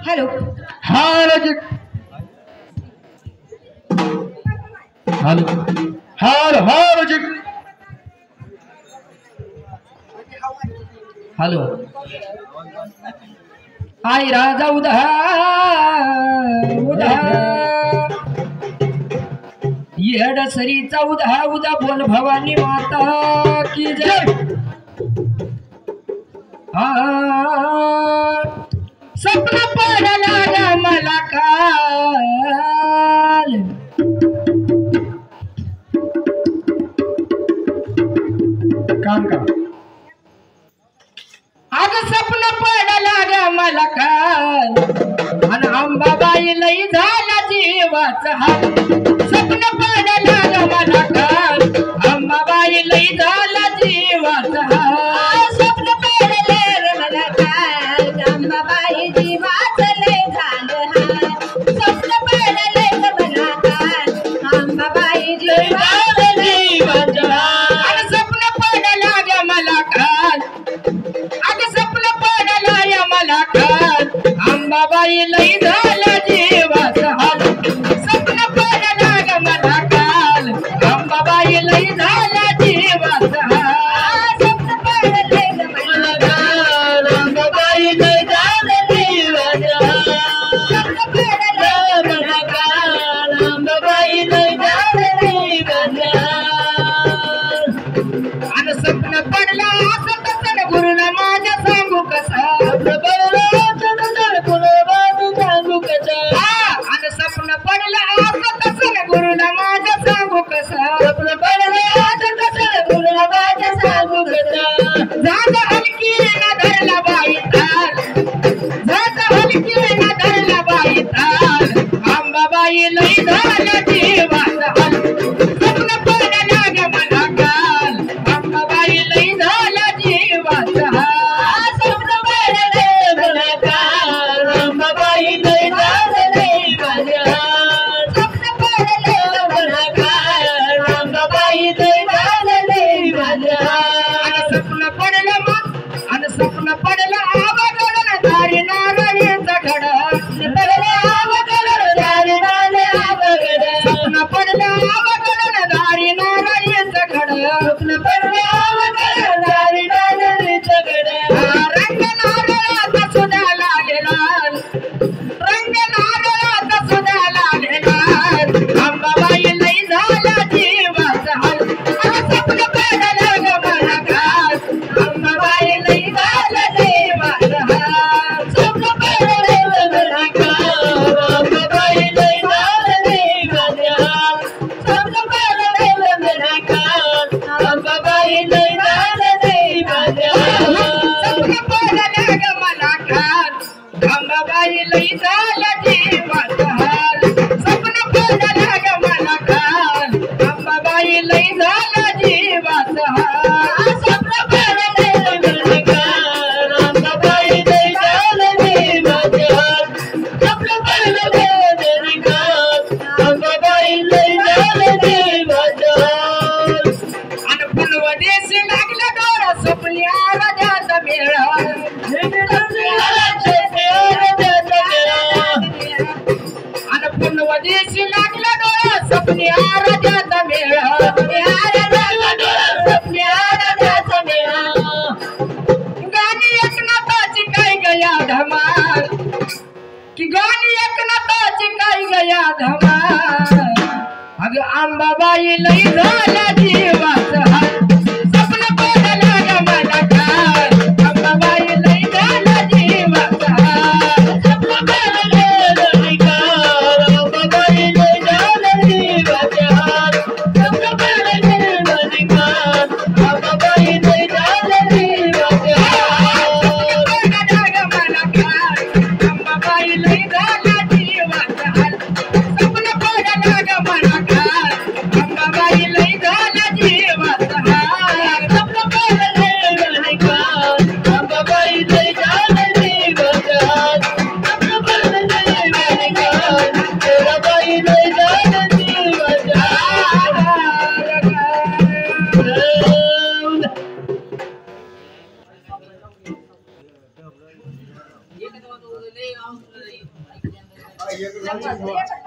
Hello hello hello hello hello hello आई राजा उदा उदा येड सरीचा उदा उदा बोल भवानी माता की जय। सपना पडला ग मला काल काम का अग सपना पडला ग मला काल आणि अंबाबाई लई झाला जीवाचा हाल। सपना पडला ग मला काल अंबाबाई लई झाला जीवाचा हाल। स्वप्न पडले रे मला काल अंबाबाई जीवाचं लय झालं हाल। स्वप्न पडले रे मला काल अंबाबाई जीवाचं जीवाचा हाल। अग सपना पडला ग मला काल अग सपना पडला ग मला काल अंबाबाई लई झाला जीवाचा हाल। सपना पडला ग मला काल अंबाबाई लई झाला जीवाचा हाल। स्वप्न पडले रे मला काल अंबाबाई लई झाला जीवाचा हाल। स्वप्न पडले मला काल अंबाबाई लई झाला जीवाचा हाल। आणि स्वप्न पडला असं तसं गुरुला माझ्या सांगू कसा आणि स्वप्न पडलं असं तसं गुरुला माझ्या सांगू कसा स्वप्न पडलं असं तसं गुरुला माझ्या सांगू कसा झालं हलकी ना धरला बाई ताल झालं हलकी ना धरला बाई ताल अंबाबाई लई झाला जीवाचा हाल। स्वप्न पडलं ग मला काल अंबाबाई लई झाला जीवाचा हाल। स्वप्न पडलं मला काल अंबाबाई लई झाला जीवाचा हाल। स्वप्न पडलं मला काल अंबाबाई लई झाला जीवाचा हाल। स्वप्न पडलं मग आणि स्वप्न पडलं आवागडून दारी नारळीचा घडा पडलं आवागडून दारी स्वप्न पडलं आवागडून दारी नारळीचा घडा स्वप्न पडलं आवागडून दारी नारळीचा घडा रंग नारळाचा सुधा लागेला रंग नारळाचा सुधा लागेला अंबाबाई लई झाला जीवाचा हाल। स्वप्न पडलं ग मला काल अंबाबाई लई झाला जीवाचा हाल। स्वप्न पडलं ग मला काल अंबाबाई लई झाला जीवाचा हाल। स्वप्न पडलं ग मला काल अंबाबाई लई झाला जीवाचा हाल। स्वप्न पडलं ग मला काल अंबाबाई लई झाला जीवाचा हाल। स्वप्न पडलं ग मला काल अंबाबाई लई झाला जीवाचा हाल। स्वप्न पडलं ग मला काल अंबाबाई लई झाला जीवाचा हाल। स्वप्न पडलं ग मला काल अंबाबाई लई झाला जीवाचा हाल। आणि फुलवदेशी लागला डोळा स्वप्नी आराध्याचा मेळा आणि फुलवदेशी लागला डोळा स्वप्नी आराध्याचा मेळा स्वप्नी आराध्याचा मेळा गाणी एकनाथाची काय गया धमाल की गाणी एकनाथाची काय गया धमाल अग अंबाबाई लई झाला जीवाचा हाल। स्वप्न पडलं ग मला काल अंबाबाई लई झाला जीवाचा हाल। स्वप्न पडलं ग काल अंबाबाई लई झाला जीवाचा हाल। स्वप्न पडलं ग काल अंबाबाई लई झाला जीवाचा हाल। स्वप्न पडलं ग मला काल अंबाबाई लई झाला जीवाचा हाल। स्वप्न पडलं ग मला काल अंबाबाई लई झाला जीवाचा एक